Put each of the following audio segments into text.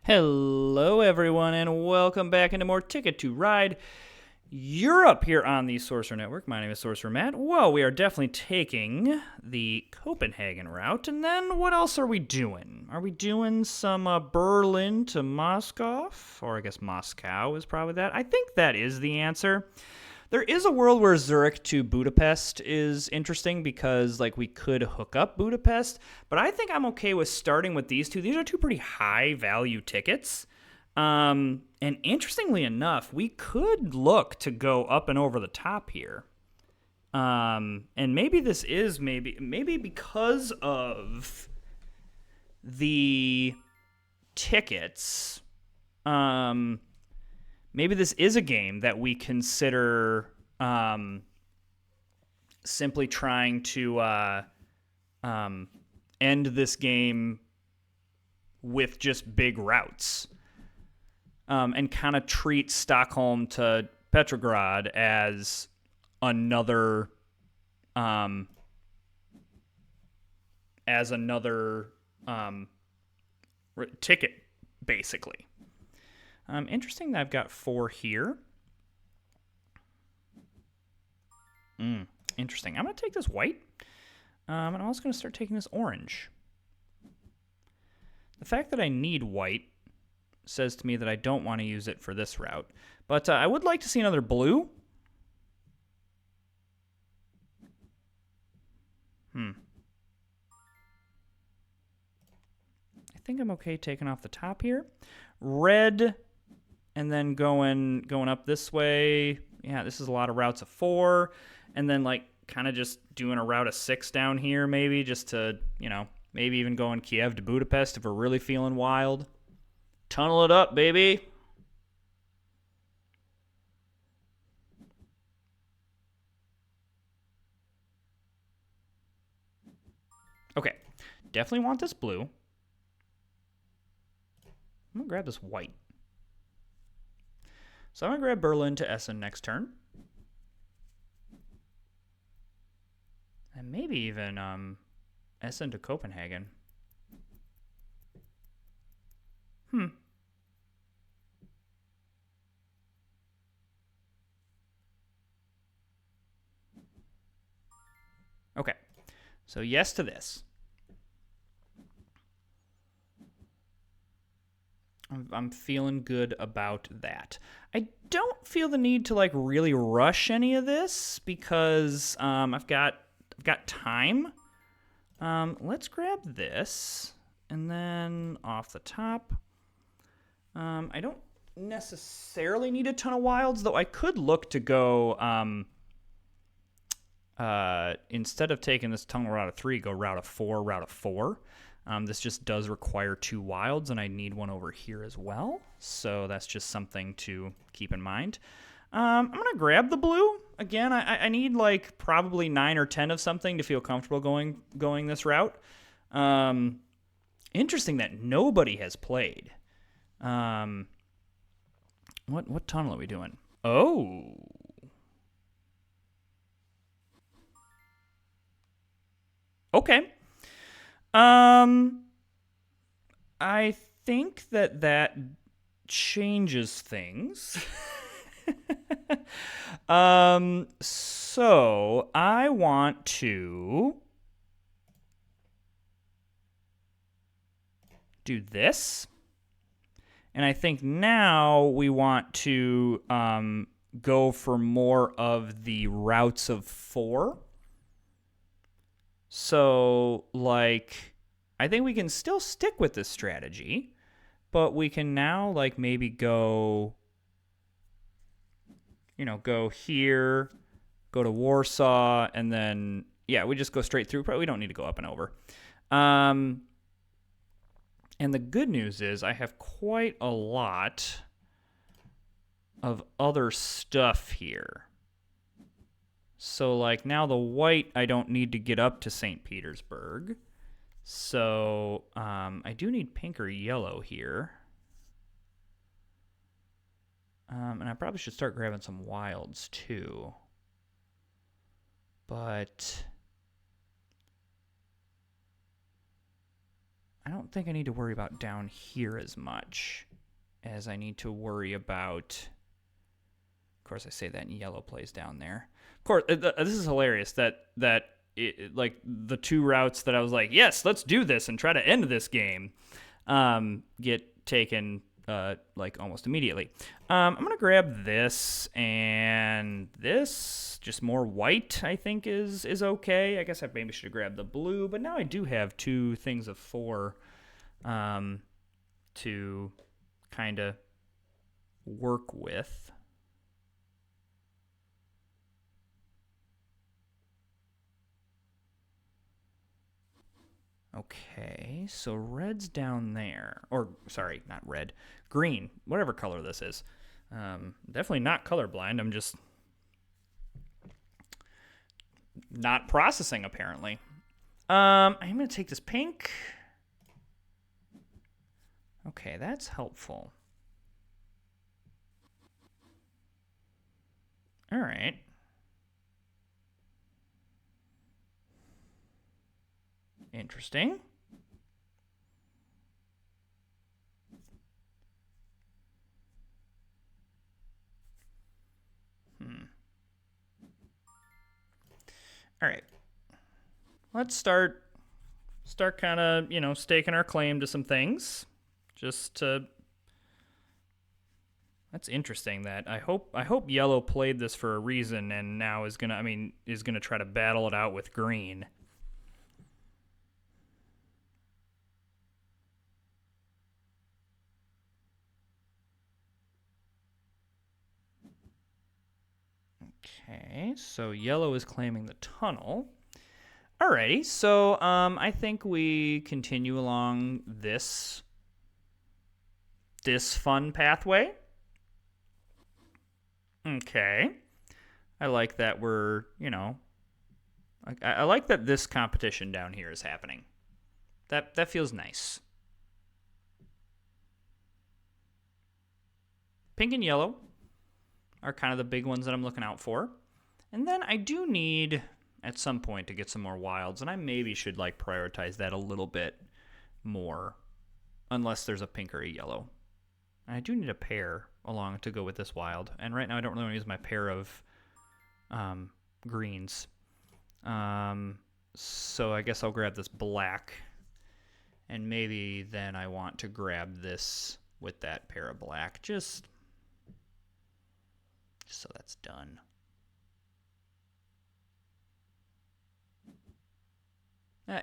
Hello, everyone, and welcome back into more Ticket to Ride Europe here on the Sorcerer Network. My name is Sorcerer Matt. Well, we are definitely taking the Copenhagen route, and then what else are we doing? Are we doing some Berlin to Moscow? Or I guess Moscow is probably that. I think that is the answer. There is a world where Zurich to Budapest is interesting because, we could hook up Budapest, but I think I'm okay with starting with these two. These are two pretty high-value tickets. And interestingly enough, we could look to go up and over the top here. And maybe this is maybe because of the tickets, maybe this is a game that we consider simply trying to end this game with just big routes and kind of treat Stockholm to Petrograd as another ticket, basically. Interesting that I've got 4 here. Interesting. I'm going to take this white. And I'm also going to start taking this orange. The fact that I need white says to me that I don't want to use it for this route. But I would like to see another blue. I think I'm okay taking off the top here. Red, and then going up this way. Yeah, this is a lot of routes of 4. And then, kind of just doing a route of 6 down here, maybe, just to, maybe even going Kiev to Budapest if we're really feeling wild. Tunnel it up, baby. Okay, definitely want this blue. I'm going to grab this white. So I'm going to grab Berlin to Essen next turn. And maybe even Essen to Copenhagen. Okay, so yes to this. I'm feeling good about that. I don't feel the need to really rush any of this because I've got time. Let's grab this and then off the top. I don't necessarily need a ton of wilds, though I could look to go instead of taking this tunnel route of 3, go route of 4. This just does require 2 wilds, and I need one over here as well. So that's just something to keep in mind. I'm going to grab the blue. Again, I need probably 9 or 10 of something to feel comfortable going this route. Interesting that nobody has played. What tunnel are we doing? Oh. Okay. I think that changes things. So I want to do this. And I think now we want to go for more of the routes of 4. So, I think we can still stick with this strategy, but we can now, maybe go, go here, go to Warsaw, and then, yeah, we just go straight through. Probably we don't need to go up and over. And the good news is I have quite a lot of other stuff here. So, now the white, I don't need to get up to St. Petersburg. So, I do need pink or yellow here. And I probably should start grabbing some wilds, too. But I don't think I need to worry about down here as much as I need to worry about. Of course, I say that, and yellow plays down there. Of course, this is hilarious that like the two routes that I was like, yes, let's do this and try to end this game, get taken like almost immediately. I'm gonna grab this and this. Just more white, I think, is okay. I guess I maybe should have grabbed the blue, but now I do have 2 things of 4 to kind of work with. Okay, so red's down there. Or, sorry, not red. Green, whatever color this is. Definitely not colorblind. I'm just not processing, apparently. I'm going to take this pink. Okay, that's helpful. All right. Interesting. All right. Let's start kind of, staking our claim to some things. Just to That's interesting that I hope yellow played this for a reason and now is going to try to battle it out with green. Okay, so yellow is claiming the tunnel. Alrighty, so I think we continue along this fun pathway. Okay. I like that we're, I like that this competition down here is happening. That feels nice. Pink and yellow are kind of the big ones that I'm looking out for. And then I do need, at some point, to get some more wilds, and I maybe should prioritize that a little bit more, unless there's a pink or a yellow. And I do need a pair along to go with this wild, and right now I don't really want to use my pair of greens. So I guess I'll grab this black, and maybe then I want to grab this with that pair of black, just so that's done.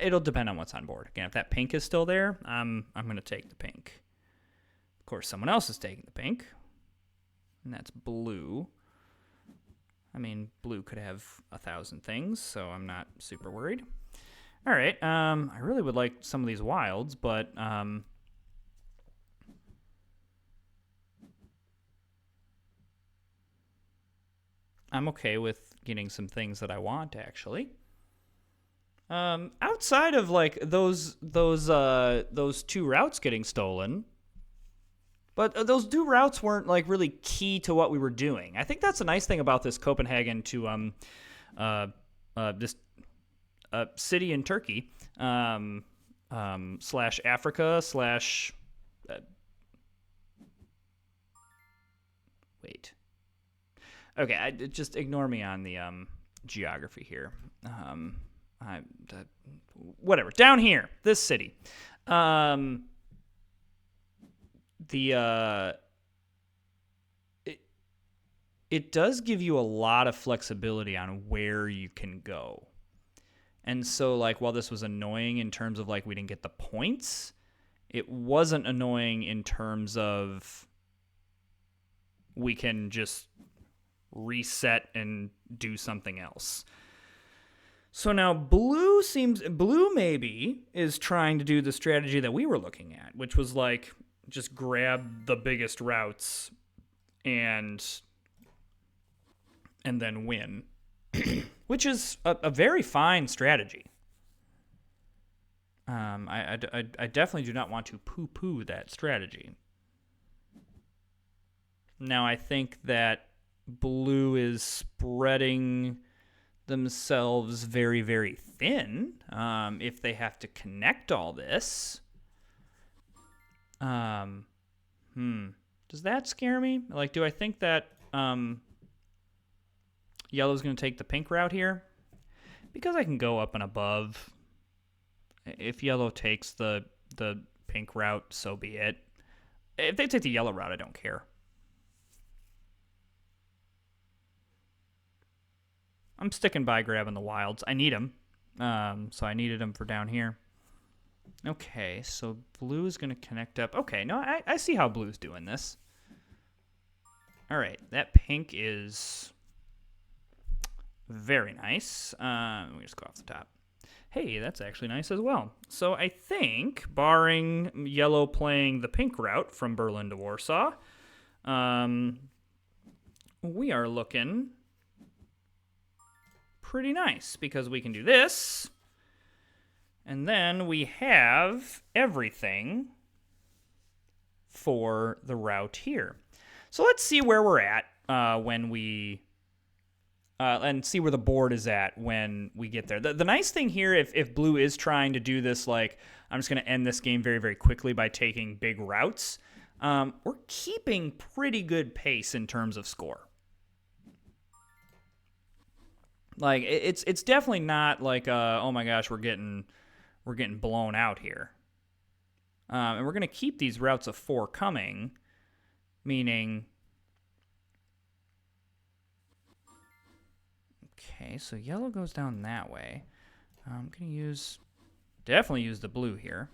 It'll depend on what's on board. Again, if that pink is still there, I'm going to take the pink. Of course, someone else is taking the pink, and that's blue. I mean, blue could have 1,000 things, so I'm not super worried. All right, I really would like some of these wilds, but I'm okay with getting some things that I want, actually. Outside of those 2 routes getting stolen, but those 2 routes weren't really key to what we were doing. I think that's a nice thing about this Copenhagen to this city in Turkey slash Africa slash wait. Okay, just ignore me on the geography here. Whatever. Down here, this city. It does give you a lot of flexibility on where you can go. And so, while this was annoying in terms of, we didn't get the points, it wasn't annoying in terms of we can just reset and do something else. So now blue maybe is trying to do the strategy that we were looking at, which was just grab the biggest routes and then win, which is a very fine strategy. I definitely do not want to poo-poo that strategy. Now I think that blue is spreading themselves very, very thin if they have to connect all this. Um, Does that scare me? Like, do I think that yellow's going to take the pink route here? Because I can go up and above. If yellow takes the pink route, so be it. If they take the yellow route, I don't care. I'm sticking by grabbing the wilds. I need them. So I needed them for down here. Okay, so blue is going to connect up. Okay, no, I see how blue's doing this. All right, that pink is very nice. Let me just go off the top. Hey, that's actually nice as well. So I think, barring yellow playing the pink route from Berlin to Warsaw, we are looking pretty nice because we can do this. And then we have everything for the route here. So let's see where we're at when we... and see where the board is at when we get there. The nice thing here, if blue is trying to do this, like, I'm just going to end this game very, very quickly by taking big routes, we're keeping pretty good pace in terms of score. Like, it's definitely not like, oh my gosh, we're getting blown out here. And we're going to keep these routes of 4 coming, meaning... Okay, so yellow goes down that way. I'm going to definitely use the blue here.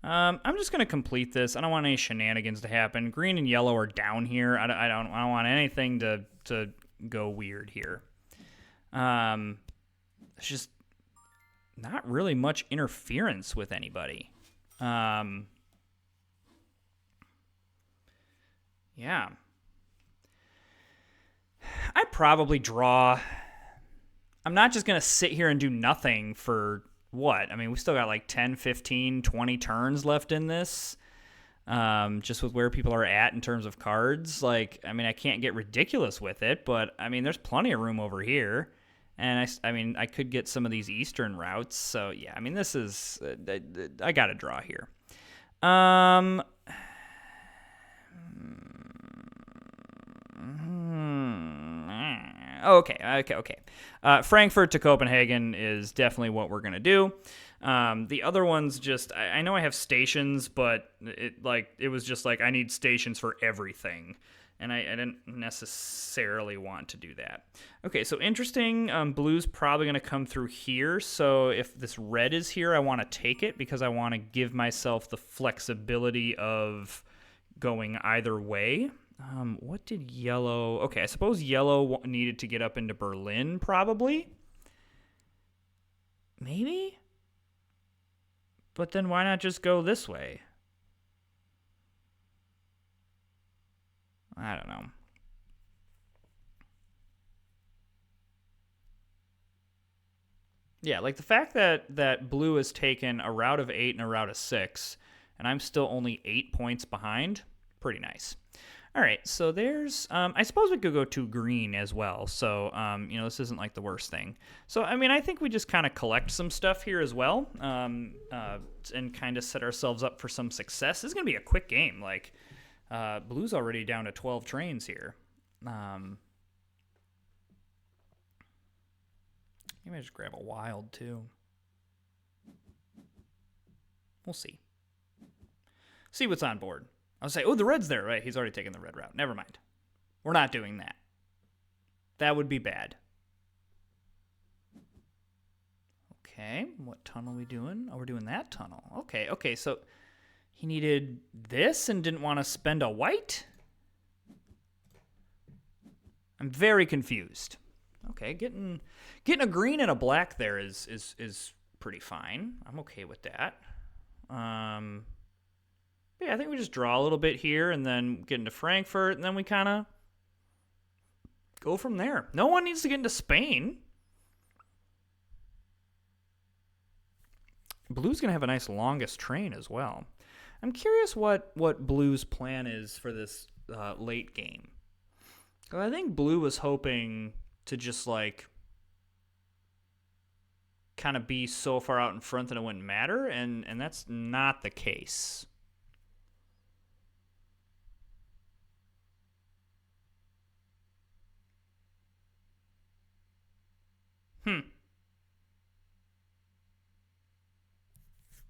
I'm just going to complete this. I don't want any shenanigans to happen. Green and yellow are down here. I don't want anything to go weird here. There's just not really much interference with anybody. Yeah. I probably draw. I'm not just going to sit here and do nothing for what? I mean, we still got like 10, 15, 20 turns left in this. Just with where people are at in terms of cards. Like, I mean, I can't get ridiculous with it, but I mean, there's plenty of room over here. And I mean, I could get some of these eastern routes. So yeah, I mean, this is, I got to draw here. Okay. Frankfurt to Copenhagen is definitely what we're going to do. The other ones just, I know I have stations, but it was just like I need stations for everything. And I didn't necessarily want to do that. Okay, so interesting. Blue's probably going to come through here. So if this red is here, I want to take it because I want to give myself the flexibility of going either way. What did yellow... Okay, I suppose yellow needed to get up into Berlin, probably? Maybe? But then why not just go this way? I don't know. Yeah, like the fact that blue has taken a route of 8 and a route of 6, and I'm still only 8 points behind, pretty nice. All right, so there's, I suppose we could go to green as well. So, this isn't like the worst thing. So, I mean, I think we just kind of collect some stuff here as well, and kind of set ourselves up for some success. This is going to be a quick game. Like, blue's already down to 12 trains here. Maybe I just grab a wild too. We'll see. See what's on board. I'll say, oh, the red's there. Right, he's already taken the red route. Never mind. We're not doing that. That would be bad. Okay, what tunnel are we doing? Oh, we're doing that tunnel. Okay, so he needed this and didn't want to spend a white? I'm very confused. Okay, getting a green and a black there is pretty fine. I'm okay with that. Yeah, I think we just draw a little bit here and then get into Frankfurt, and then we kind of go from there. No one needs to get into Spain. Blue's going to have a nice longest train as well. I'm curious what Blue's plan is for this late game. I think Blue was hoping to just, like, kind of be so far out in front that it wouldn't matter, and that's not the case.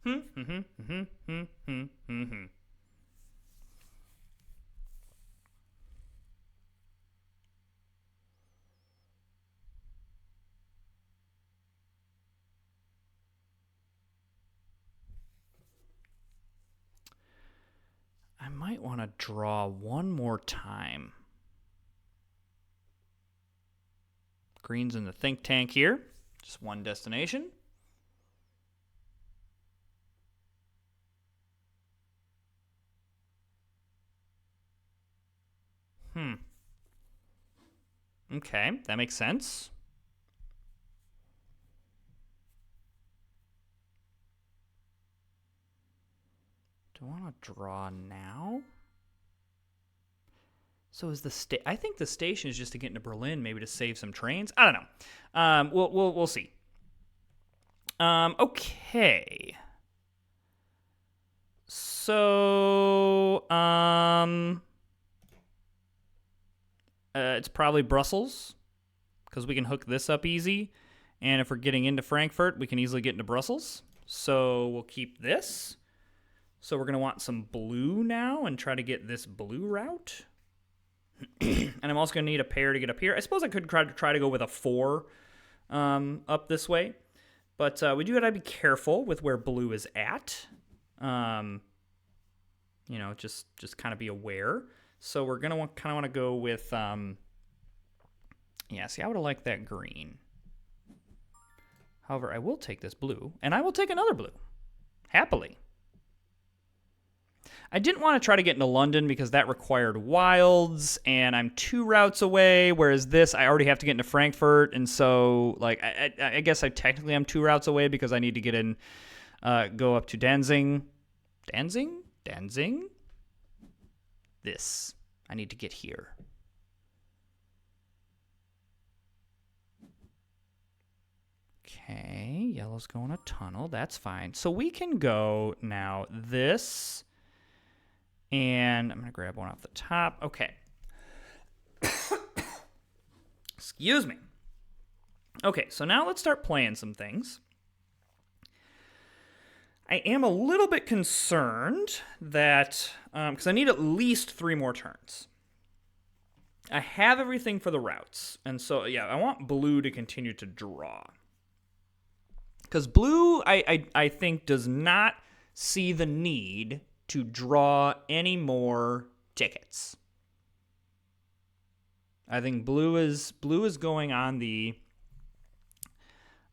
I might want to draw one more time. Green's in the think tank here. Just one destination. Okay, that makes sense. Do I want to draw now? So is the I think the station is just to get into Berlin, maybe to save some trains. I don't know. We'll see. Okay. So it's probably Brussels, because we can hook this up easy. And if we're getting into Frankfurt, we can easily get into Brussels. So we'll keep this. So we're going to want some blue now and try to get this blue route. And I'm also going to need a pair to get up here. I suppose I could try to go with a 4 up this way. But we do got to be careful with where blue is at. Just kind of be aware. So we're going to kind of want to go with, I would have liked that green. However, I will take this blue, and I will take another blue, happily. I didn't want to try to get into London because that required wilds, and I'm 2 routes away, whereas this, I already have to get into Frankfurt, and so, I guess I'm 2 routes away because I need to get in, go up to Danzig. Danzig? This. I need to get here. Okay, yellow's going a tunnel. That's fine. So we can go now this, and I'm going to grab one off the top. Okay. Excuse me. Okay, so now let's start playing some things. I am a little bit concerned that, because I need at least 3 more turns. I have everything for the routes, and so, I want blue to continue to draw. Because blue, I think, does not see the need to draw any more tickets. I think blue is going on the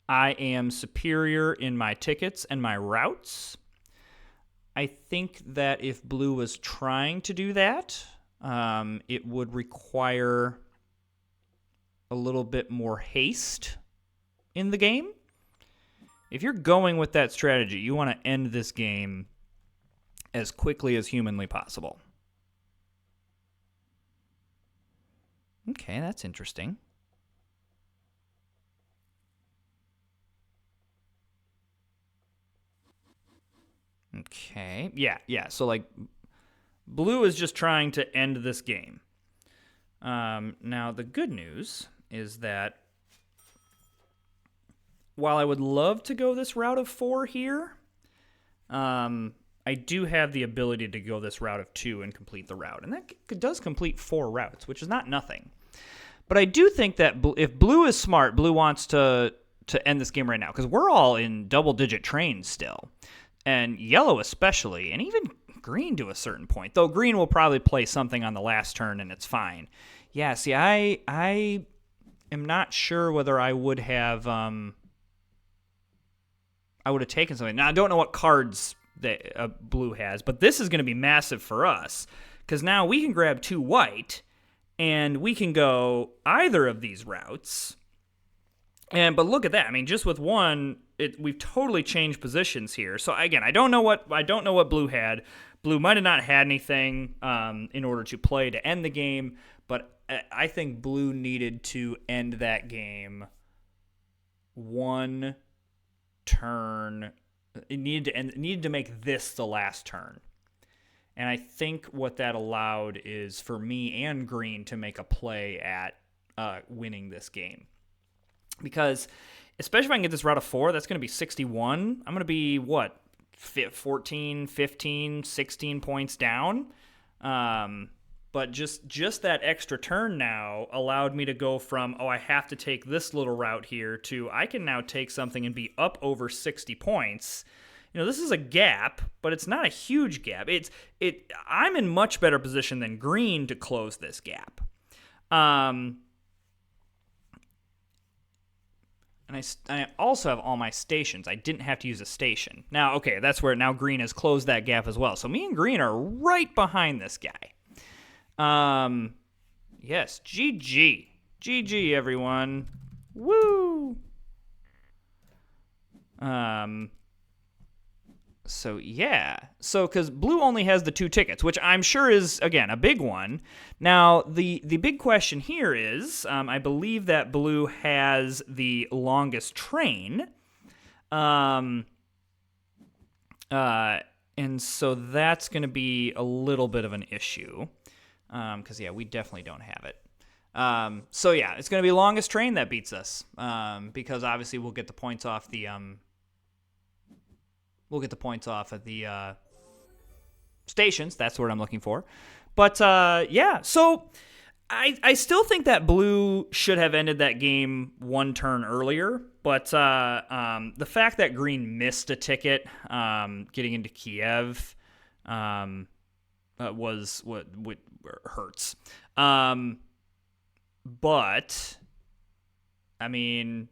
I am superior in my tickets and my routes. I think that if blue was trying to do that, it would require a little bit more haste in the game. If you're going with that strategy, you want to end this game as quickly as humanly possible. Okay, that's interesting. Okay, yeah. So, blue is just trying to end this game. Now, the good news is that while I would love to go this route of 4 here, I do have the ability to go this route of 2 and complete the route. And that does complete 4 routes, which is not nothing. But I do think that if blue is smart, blue wants to end this game right now, because we're all in double-digit trains still. And yellow especially, and even green to a certain point. Though green will probably play something on the last turn, and it's fine. Yeah, see, I am not sure whether I would have taken something. Now, I don't know what cards that blue has, but this is going to be massive for us, because now we can grab 2 white, and we can go either of these routes. But look at that. I mean, just with one, we've totally changed positions here. So again, I don't know what blue had. Blue might have not had anything in order to play to end the game, but I think blue needed to end that game 1 turn. It needed to make this the last turn. And I think what that allowed is for me and green to make a play at winning this game. Because, especially if I can get this route of 4, that's going to be 61. I'm going to be, 14, 15, 16 points down. But just that extra turn now allowed me to go from, I have to take this little route here, to I can now take something and be up over 60 points. This is a gap, but it's not a huge gap. I'm in much better position than green to close this gap. And I also have all my stations. I didn't have to use a station. Now, okay, that's where now green has closed that gap as well. So me and green are right behind this guy. Yes, GG. GG, everyone. Woo! So, yeah. So, because blue only has the 2 tickets, which I'm sure is, again, a big one. Now, the big question here is, I believe that blue has the longest train. And so that's going to be a little bit of an issue. Because, we definitely don't have it. So, it's going to be longest train that beats us. Because, obviously, we'll get the points off the... We'll get the points off of the stations. That's what I'm looking for. But, so I still think that blue should have ended that game 1 turn earlier. But the fact that green missed a ticket getting into Kiev was what hurts. But, I mean...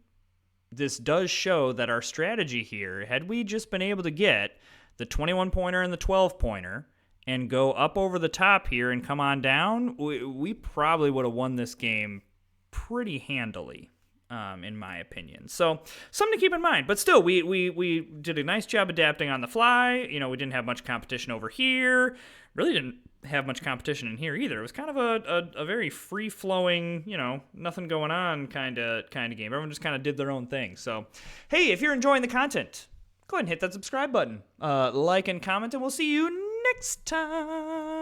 this does show that our strategy here, had we just been able to get the 21-pointer and the 12-pointer and go up over the top here and come on down, we probably would have won this game pretty handily, in my opinion. So, something to keep in mind. But still, we did a nice job adapting on the fly. We didn't have much competition over here. Really didn't have much competition in here either. It was kind of a very free-flowing, nothing going on kind of game. Everyone just kind of did their own thing. So, hey, if you're enjoying the content, go ahead and hit that subscribe button. Like and comment, and we'll see you next time.